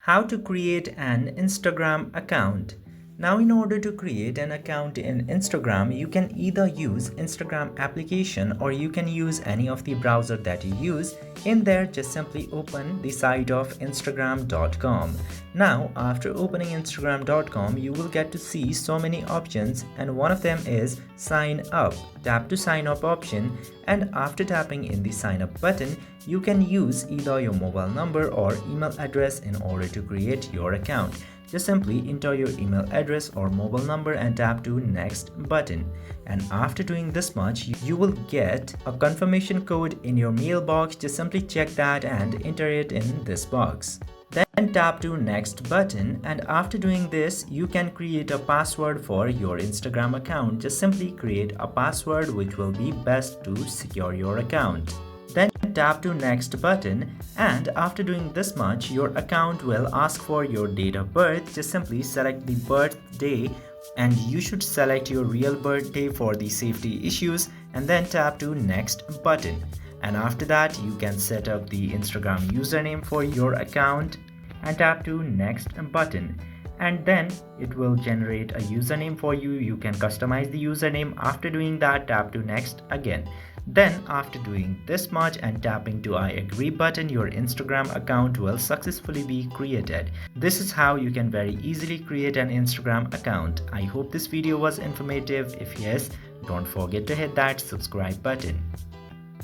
How to create an Instagram account. Now, in order to create an account in Instagram, you can either use Instagram application or you can use any of the browser that you use. In there, just simply open the site of Instagram.com. Now, after opening Instagram.com, you will get to see so many options, and one of them is sign up. Tap to sign up option, and after tapping in the sign up button, you can use either your mobile number or email address in order to create your account. Just simply enter your email address or mobile number and tap to next button. And after doing this much, you will get a confirmation code in your mailbox. Just simply check that and enter it in this box. Then tap to next button, and after doing this, you can create a password for your Instagram account. Just simply create a password which will be best to secure your account. Then tap to next button, and after doing this much, your account will ask for your date of birth. Just simply select the birthday, and you should select your real birthday for the safety issues, and then tap to next button. And after that, you can set up the Instagram username for your account and tap to next button. And then it will generate a username for you. You can customize the username. After doing that, tap to next again. Then after doing this much and tapping to I agree button, your Instagram account will successfully be created. This is how you can very easily create an Instagram account. I hope this video was informative. If yes, don't forget to hit that subscribe button.